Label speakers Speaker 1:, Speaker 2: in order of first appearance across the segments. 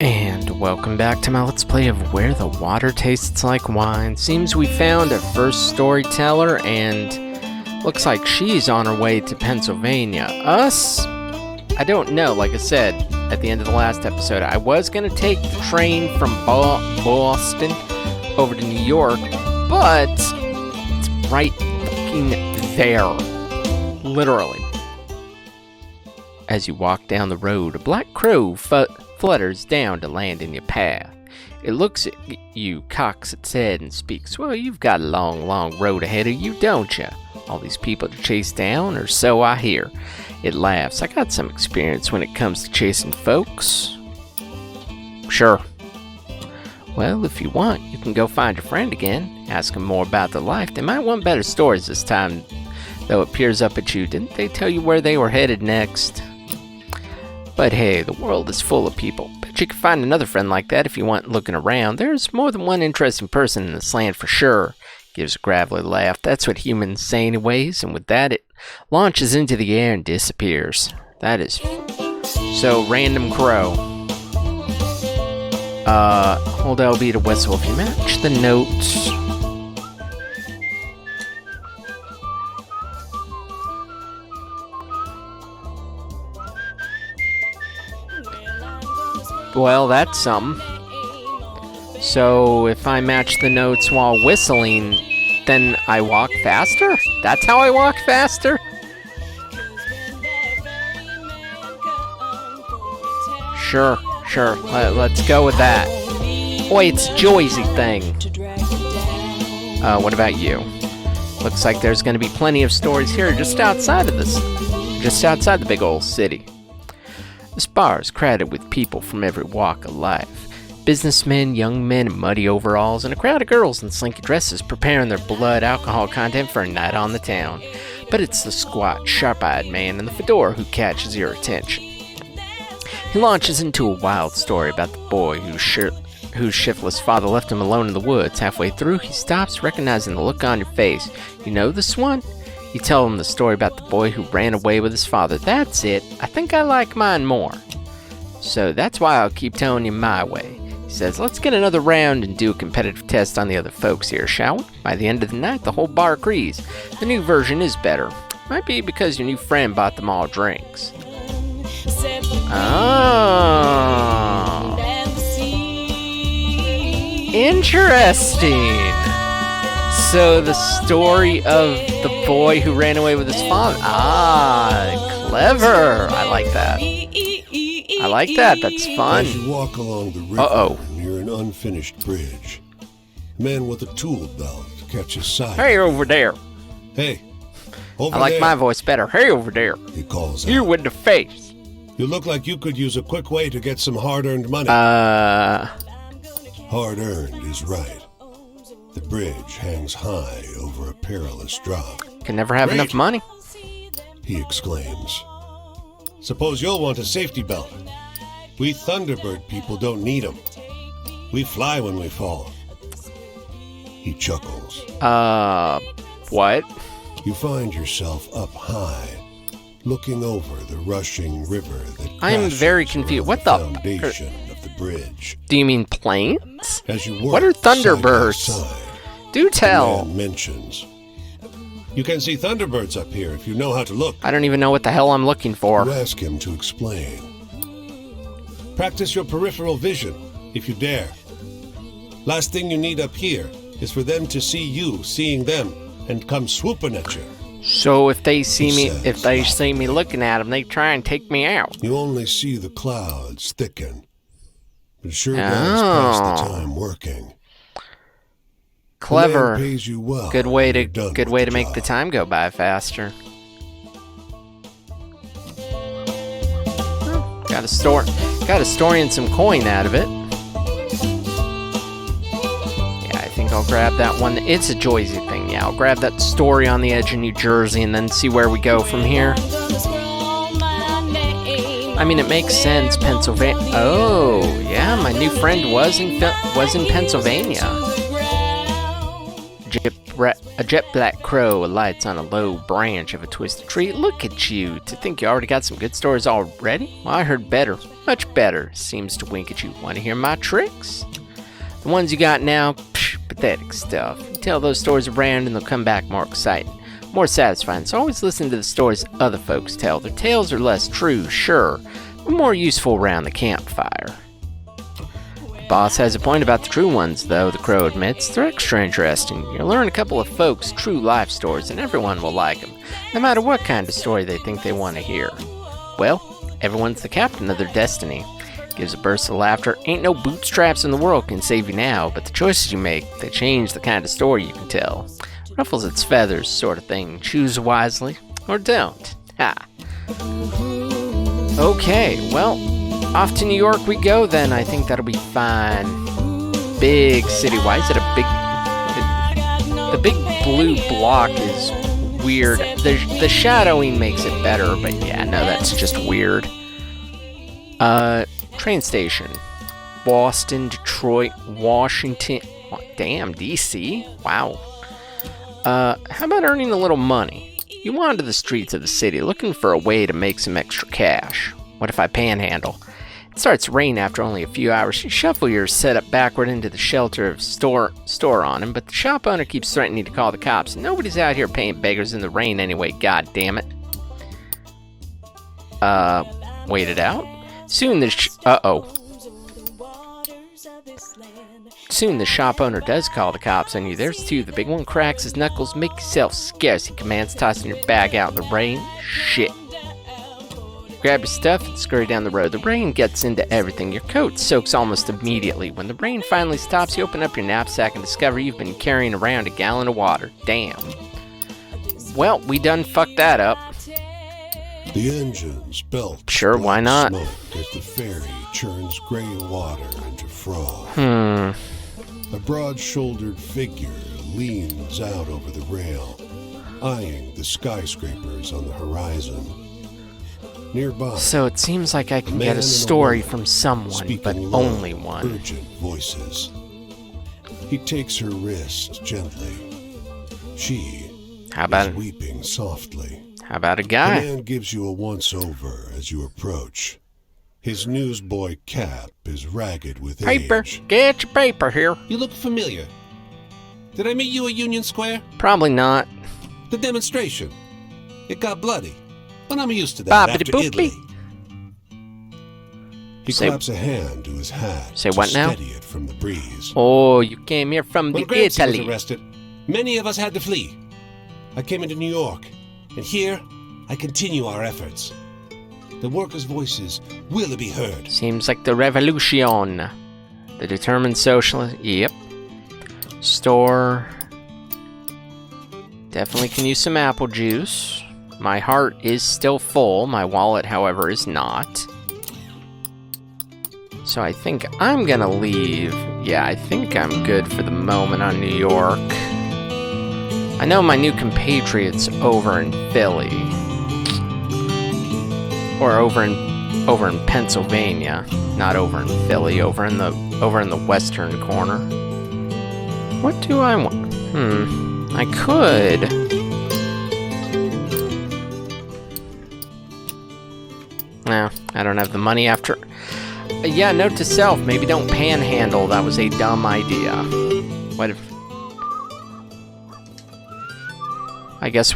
Speaker 1: And welcome back to my Let's Play of Where the Water Tastes Like Wine. Seems we found a first storyteller, and looks like she's on her way to Pennsylvania. Us? I don't know. Like I said at the end of the last episode, I was going to take the train from Boston over to New York, but it's right fucking there. Literally. As you walk down the road, a black crow flutters down to land in your path. It looks at you, cocks its head, and speaks. Well, you've got a long, long road ahead of you, don't you? All these people to chase down, or so I hear. It laughs. I got some experience when it comes to chasing folks. Sure. Well, if you want, you can go find your friend again. Ask them more about their life. They might want better stories this time, though it peers up at you. Didn't they tell you where they were headed next? But hey, the world is full of people. Bet you can find another friend like that if you want looking around. There's more than one interesting person in this land for sure. Gives a gravelly laugh. That's what humans say anyways, and with that it launches into the air and disappears. That is so random crow. Hold LB to whistle if you match the notes. Well, that's something. So, if I match the notes while whistling, then I walk faster? That's how I walk faster? Sure. Let's go with that. Oh, it's Joyzy thing. What about you? Looks like there's going to be plenty of stories here just outside the big old city. This bar is crowded with people from every walk of life. Businessmen, young men in muddy overalls, and a crowd of girls in slinky dresses preparing their blood alcohol content for a night on the town. But it's the squat, sharp-eyed man in the fedora who catches your attention. He launches into a wild story about the boy whose shiftless father left him alone in the woods. Halfway through, he stops, recognizing the look on your face. You know this one? You tell him the story about the boy who ran away with his father. That's it. I think I like mine more. So that's why I'll keep telling you my way. He says, let's get another round and do a competitive test on the other folks here, shall we? By the end of the night, the whole bar agrees. The new version is better. Might be because your new friend bought them all drinks. Oh. Interesting. So the story of the boy who ran away with his father. Clever. I like that. That's fun.
Speaker 2: As you walk along the river near an unfinished bridge, a man with a tool belt catches sight.
Speaker 1: Hey, over there.
Speaker 2: Hey, over there.
Speaker 1: I like my voice better. Hey, over there.
Speaker 2: He calls out.
Speaker 1: You with the face.
Speaker 2: You look like you could use a quick way to get some hard-earned money. Hard-earned is right. The bridge hangs high over a perilous drop.
Speaker 1: Can never have enough money.
Speaker 2: He exclaims. Suppose you'll want a safety belt. We Thunderbird people don't need them. We fly when we fall. He chuckles.
Speaker 1: What?
Speaker 2: You find yourself up high, looking over the rushing river that
Speaker 1: I'm very confused. What the
Speaker 2: foundation of the bridge.
Speaker 1: Do you mean planes?
Speaker 2: As you work
Speaker 1: what are Thunderbirds?
Speaker 2: Side,
Speaker 1: do tell.
Speaker 2: The man mentions. You can see Thunderbirds up here if you know how to look.
Speaker 1: I don't even know what the hell I'm looking for.
Speaker 2: You ask him to explain. Practice your peripheral vision, if you dare. Last thing you need up here is for them to see you seeing them and come swooping at you.
Speaker 1: So if they see me looking at them, they try and take me out.
Speaker 2: You only see the clouds thicken. But sure does pass the time working.
Speaker 1: Clever.
Speaker 2: Pays you well.
Speaker 1: Good way to make the time go by faster. Got a story and some coin out of it. Yeah, I think I'll grab that one. It's a Joyzy thing. Yeah, I'll grab that story on the edge of New Jersey and then see where we go from here. I mean, it makes sense. Pennsylvania. Oh, yeah, my new friend was in Pennsylvania. A jet black crow alights on a low branch of a twisted tree. Look at you, to think you already got some good stories already? Well, I heard better, much better. Seems to wink at you. Want to hear my tricks? The ones you got now, pathetic stuff. You tell those stories around and they'll come back more exciting, more satisfying. So always listen to the stories other folks tell. Their tales are less true, sure, but more useful around the campfire. Boss has a point about the true ones, though, the crow admits. They're extra interesting. You'll learn a couple of folks' true life stories, and everyone will like them, no matter what kind of story they think they want to hear. Well, everyone's the captain of their destiny. Gives a burst of laughter. Ain't no bootstraps in the world can save you now, but the choices you make, they change the kind of story you can tell. Ruffles its feathers, sort of thing. Choose wisely, or don't. Ha! Okay, well, off to New York we go then. I think that'll be fine. Big city. Why is it a big... The big blue block is weird. The shadowing makes it better, but yeah, no, that's just weird. Train station. Boston, Detroit, Washington. Damn, D.C.? Wow. How about earning a little money? You wander the streets of the city looking for a way to make some extra cash. What if I panhandle? It starts to rain after only a few hours. You shuffle your setup backward into the shelter of store on him, but the shop owner keeps threatening to call the cops. Nobody's out here paying beggars in the rain anyway, god damn it. Wait it out. Soon the shop owner does call the cops on you. There's two. The big one cracks his knuckles. Make yourself scarce, he commands, tossing your bag out in the rain. Shit. Grab your stuff and scurry down the road. The rain gets into everything. Your coat soaks almost immediately. When the rain finally stops, you open up your knapsack and discover you've been carrying around a gallon of water. Damn. Well, we done fucked that up.
Speaker 2: The engines belt.
Speaker 1: Sure, why not?
Speaker 2: Smoke as the ferry churns gray water into froth. A broad-shouldered figure leans out over the rail, eyeing the skyscrapers on the horizon. Nearby,
Speaker 1: so it seems like I can get a story from someone, but only one.
Speaker 2: Urgent voices. He takes her wrist gently. She is weeping softly.
Speaker 1: How about a guy?
Speaker 2: The man gives you a once-over as you approach. His newsboy cap is ragged with
Speaker 1: Paper.
Speaker 2: age.
Speaker 1: Get your paper here.
Speaker 3: You look familiar. Did I meet you at Union Square?
Speaker 1: Probably not.
Speaker 3: The demonstration. It got bloody. But I'm used to that after Italy.
Speaker 2: He claps a hand to his hat
Speaker 1: to steady
Speaker 2: it from the breeze.
Speaker 1: Oh, you came here from
Speaker 3: when
Speaker 1: the Italy.
Speaker 3: Was arrested, many of us had to flee. I came into New York, and here I continue our efforts. The workers' voices will be heard.
Speaker 1: Seems like the revolution. The determined socialist. Yep. Store. Definitely can use some apple juice. My heart is still full. My wallet, however, is not. So I think I'm gonna leave. Yeah, I think I'm good for the moment on New York. I know my new compatriots over in Philly. Or over in Pennsylvania. Not over in Philly, over in the western corner. What do I want? I could. No, I don't have the money after. Yeah, note to self, maybe don't panhandle. That was a dumb idea. What if... I guess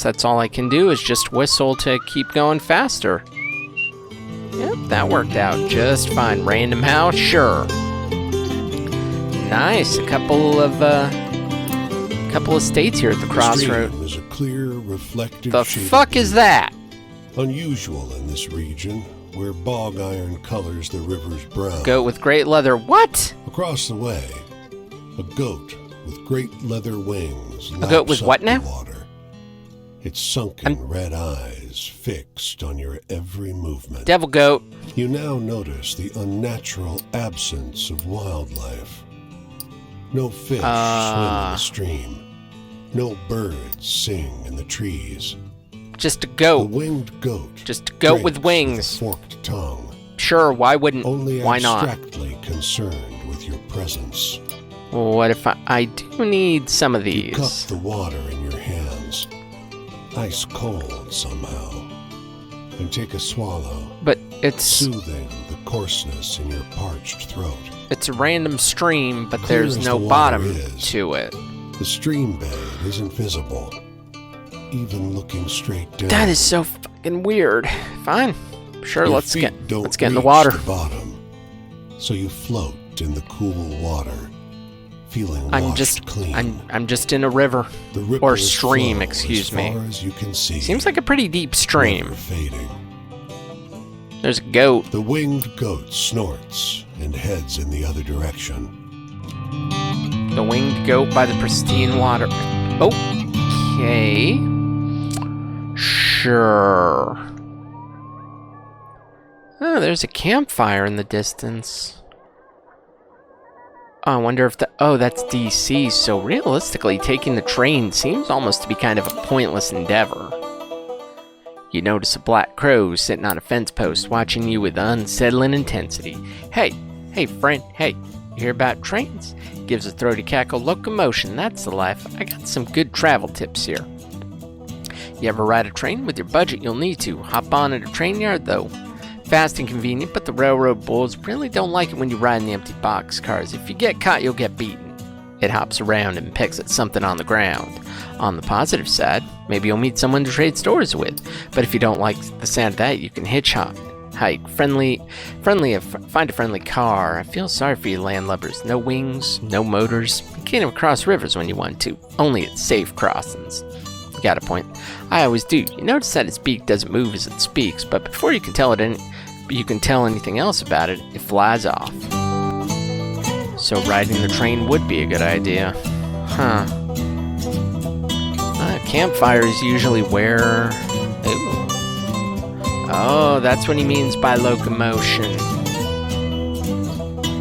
Speaker 1: that's all I can do is just whistle to keep going faster. Yep, that worked out just fine. Random house, sure. Nice, a couple of states here at the crossroad.
Speaker 2: Is a clear, reflective
Speaker 1: the fuck is that?
Speaker 2: Unusual in this region, where bog iron colors the river's brown.
Speaker 1: Goat with great leather. What?
Speaker 2: Across the way, a goat with great leather wings.
Speaker 1: A goat with what now?
Speaker 2: Water. Its sunken red eyes fixed on your every movement.
Speaker 1: Devil goat.
Speaker 2: You now notice the unnatural absence of wildlife. No fish swim in the stream. No birds sing in the trees.
Speaker 1: Just a goat.
Speaker 2: A winged goat.
Speaker 1: Just a goat with wings.
Speaker 2: With a forked tongue.
Speaker 1: Sure, why wouldn't?
Speaker 2: Only
Speaker 1: why not?
Speaker 2: abstractly concerned with your presence.
Speaker 1: Well, what if I do need some of
Speaker 2: You cup
Speaker 1: these?
Speaker 2: the water in your hands, ice cold somehow, and take a swallow,
Speaker 1: But it's
Speaker 2: soothing the coarseness in your parched throat.
Speaker 1: a random stream, but
Speaker 2: Clear
Speaker 1: there's
Speaker 2: as
Speaker 1: no
Speaker 2: the water
Speaker 1: bottom
Speaker 2: is.
Speaker 1: to it.
Speaker 2: The stream bed isn't visible, even looking straight down.
Speaker 1: That is so fucking weird. Fine. Sure,
Speaker 2: Your
Speaker 1: let's
Speaker 2: feet
Speaker 1: get
Speaker 2: don't
Speaker 1: in the
Speaker 2: reach
Speaker 1: water.
Speaker 2: the bottom, so you float in the cool water, feeling
Speaker 1: I'm
Speaker 2: washed
Speaker 1: just
Speaker 2: clean.
Speaker 1: I'm just in a river.
Speaker 2: The ripples
Speaker 1: stream,
Speaker 2: flow
Speaker 1: excuse
Speaker 2: as
Speaker 1: me.
Speaker 2: far as you can see.
Speaker 1: Seems like a pretty deep stream.
Speaker 2: Never fading.
Speaker 1: There's a goat.
Speaker 2: The winged goat snorts and heads in the other direction.
Speaker 1: The winged goat by the pristine water. Okay. Sure. Oh, there's a campfire in the distance. Oh, I wonder if that's DC, so realistically, taking the train seems almost to be kind of a pointless endeavor. You notice a black crow sitting on a fence post watching you with unsettling intensity. Hey, friend, hey, you hear about trains? Gives a throaty cackle. Locomotion, that's the life. I got some good travel tips here. You ever ride a train? With your budget, you'll need to. Hop on at a train yard, though. Fast and convenient, but the railroad bulls really don't like it when you ride in the empty boxcars. If you get caught, you'll get beaten. It hops around and pecks at something on the ground. On the positive side, maybe you'll meet someone to trade stories with. But if you don't like the sound of that, you can hitchhike. Find a friendly car. I feel sorry for you landlubbers. No wings, no motors. You can't even cross rivers when you want to. Only at safe crossings. You got a point. I always do. You notice that its beak doesn't move as it speaks, but before you can tell anything else about it, it flies off. So riding the train would be a good idea. Huh. Campfire is usually where... Ooh. Oh, that's what he means by locomotion.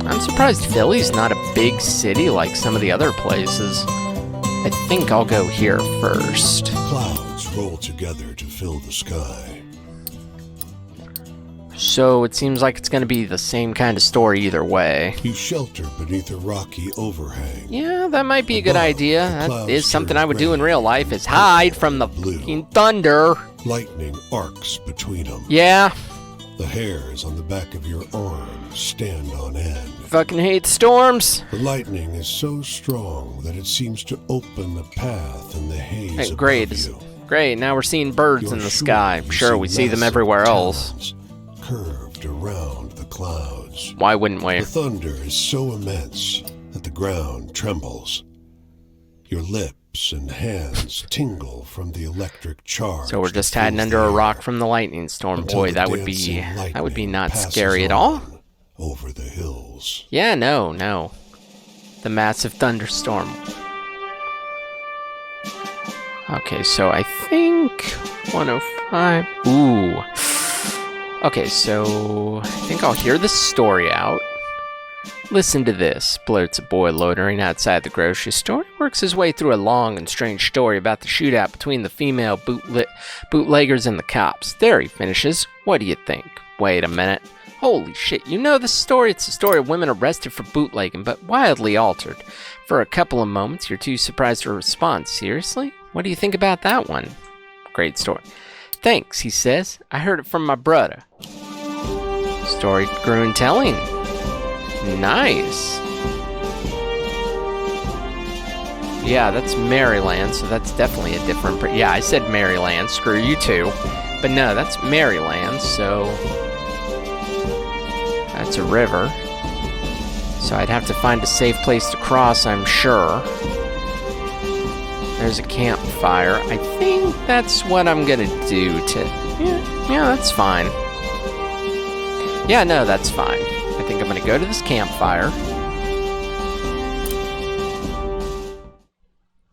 Speaker 1: I'm surprised Philly's not a big city like some of the other places. I think I'll go here first.
Speaker 2: Clouds roll together to fill the sky.
Speaker 1: So it seems like it's going to be the same kind of story either way.
Speaker 2: You shelter beneath a rocky overhang.
Speaker 1: Yeah, that might be a good
Speaker 2: Above,
Speaker 1: idea.
Speaker 2: the
Speaker 1: That
Speaker 2: clouds
Speaker 1: is something
Speaker 2: turn
Speaker 1: I would do in
Speaker 2: gray,
Speaker 1: real life, is hide from the
Speaker 2: blue.
Speaker 1: fucking thunder.
Speaker 2: Lightning arcs between them.
Speaker 1: Yeah,
Speaker 2: The hairs on the back of your arm stand on end.
Speaker 1: fucking hate storms.
Speaker 2: The lightning is so strong that it seems to open a path in the haze
Speaker 1: Hey,
Speaker 2: above
Speaker 1: great.
Speaker 2: you.
Speaker 1: Great, now we're seeing birds
Speaker 2: You're
Speaker 1: in the
Speaker 2: sure
Speaker 1: sky.
Speaker 2: you
Speaker 1: Sure, we see them
Speaker 2: massive
Speaker 1: everywhere else.
Speaker 2: talons curved around the clouds.
Speaker 1: Why wouldn't we?
Speaker 2: The thunder is so immense that the ground trembles. Your lips and hands tingle from the electric charge.
Speaker 1: So we're just
Speaker 2: that
Speaker 1: hiding
Speaker 2: fills
Speaker 1: under
Speaker 2: the
Speaker 1: a
Speaker 2: air
Speaker 1: rock from the lightning storm.
Speaker 2: until
Speaker 1: Boy,
Speaker 2: the
Speaker 1: that would
Speaker 2: dancing
Speaker 1: be
Speaker 2: lightning
Speaker 1: not
Speaker 2: passes
Speaker 1: scary at all.
Speaker 2: on over the hills.
Speaker 1: Yeah, no. The massive thunderstorm. Okay, so I think 105. Ooh. Okay, so I think I'll hear the story out. Listen to this, blurts a boy loitering outside the grocery store. He works his way through a long and strange story about the shootout between the female bootleggers and the cops. There he finishes. What do you think? Wait a minute. Holy shit, you know the story? It's the story of women arrested for bootlegging, but wildly altered. For a couple of moments, you're too surprised to respond. Seriously? What do you think about that one? Great story. Thanks, he says. I heard it from my brother. Story grew in telling. Nice. Yeah, that's Maryland, so that's definitely a different... yeah, I said Maryland. Screw you too. But no, that's Maryland, so... that's a river. So I'd have to find a safe place to cross, I'm sure. There's a campfire. I think that's what I'm gonna do to... Yeah, that's fine. Yeah, no, that's fine. I think I'm gonna go to this campfire.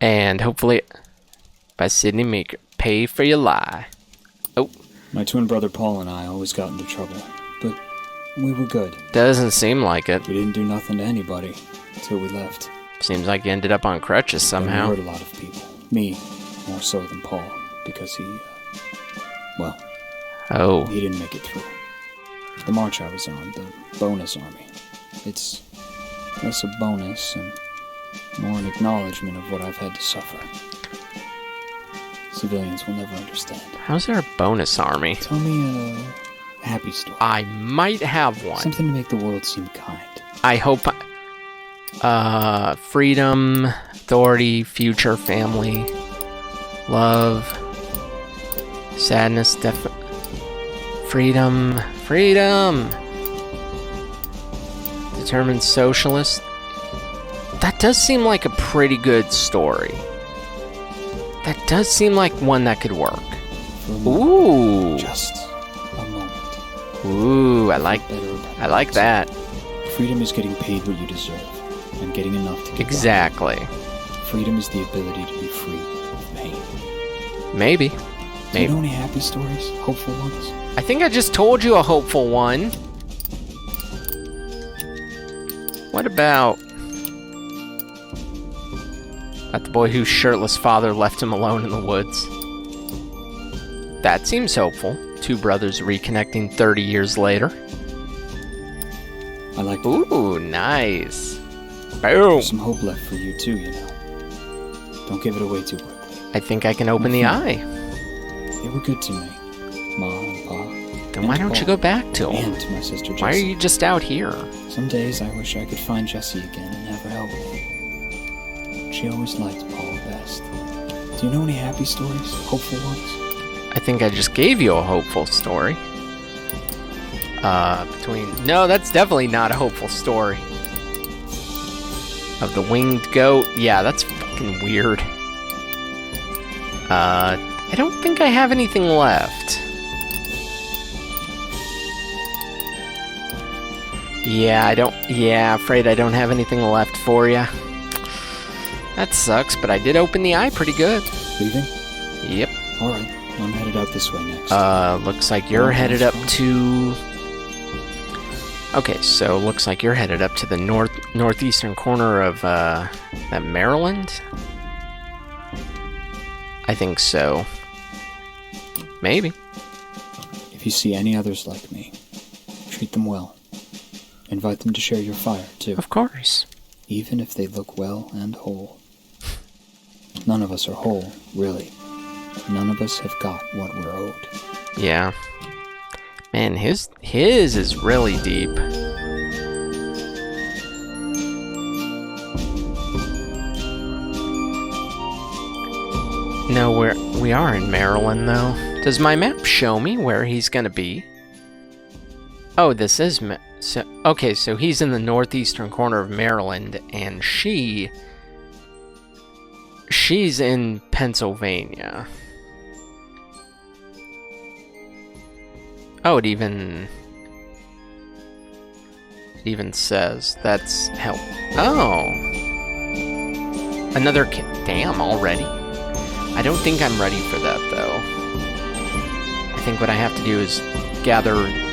Speaker 1: And hopefully, by Sidney Meeker, pay for your lie. Oh.
Speaker 4: My twin brother Paul and I always got into trouble, but we were good.
Speaker 1: Doesn't seem like it.
Speaker 4: We didn't do nothing to anybody until we left.
Speaker 1: Seems like you ended up on crutches somehow.
Speaker 4: And we hurt a lot of people. Me, more so than Paul, because he didn't make it through. The march I was on, the bonus army, it's less a bonus and more an acknowledgement of what I've had to suffer. Civilians will never understand.
Speaker 1: How's there a bonus army?
Speaker 4: Tell me a happy story.
Speaker 1: I might have one.
Speaker 4: Something to make the world seem kind.
Speaker 1: I hope... freedom, authority, future, family, love, sadness, freedom, determined socialist. That does seem like a pretty good story. That does seem like one that could work. Ooh.
Speaker 4: Just a moment.
Speaker 1: Ooh, I like that.
Speaker 4: Freedom is getting paid what you deserve and getting enough to get
Speaker 1: Exactly.
Speaker 4: by. Freedom is the ability to be free of pain.
Speaker 1: Maybe.
Speaker 4: Do you know any happy stories? Hopeful ones?
Speaker 1: I think I just told you a hopeful one. What about the boy whose shirtless father left him alone in the woods? That seems hopeful. Two brothers reconnecting 30 years later.
Speaker 4: I like that.
Speaker 1: Ooh, nice. Boom.
Speaker 4: There's some hope left for you too, you know. Don't give it away too quickly.
Speaker 1: I think I can open the eye.
Speaker 4: They were good to me. Ma and Pa.
Speaker 1: Then why don't you go back to them?
Speaker 4: And to my sister Jessie.
Speaker 1: Why are you just out here?
Speaker 4: Some days I wish I could find Jessie again and have her help me. She always liked Paul best. Do you know any happy stories? Hopeful ones?
Speaker 1: I think I just gave you a hopeful story. No, that's definitely not a hopeful story. Of the winged goat. Yeah, that's fucking weird. I don't think I have anything left. Afraid I don't have anything left for you. That sucks, but I did open the eye pretty good.
Speaker 4: Leaving?
Speaker 1: Yep.
Speaker 4: Alright, I'm headed out this way next.
Speaker 1: Looks like you're headed up to... Okay, so looks like you're headed up to the northeastern corner of, that Maryland? I think so. Maybe.
Speaker 4: If you see any others like me, treat them well. Invite them to share your fire, too.
Speaker 1: Of course.
Speaker 4: Even if they look well and whole. None of us are whole, really. None of us have got what we're owed.
Speaker 1: Yeah. Man, his is really deep. No, we are in Maryland, though. Does my map show me where he's gonna be? Oh, this is... okay, so he's in the northeastern corner of Maryland, and she's in Pennsylvania. Oh, it even says that's help. Oh, another kid. Damn, already? I don't think I'm ready for that, though. I think what I have to do is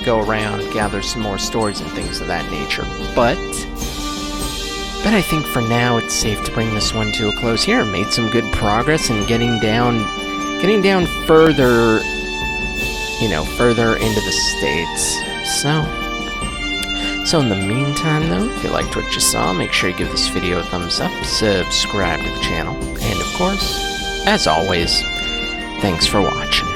Speaker 1: go around, gather some more stories and things of that nature. But I think for now it's safe to bring this one to a close here. Made some good progress in getting down further, further into the States. So in the meantime, though, if you liked what you saw, make sure you give this video a thumbs up, subscribe to the channel, and of course, as always, thanks for watching.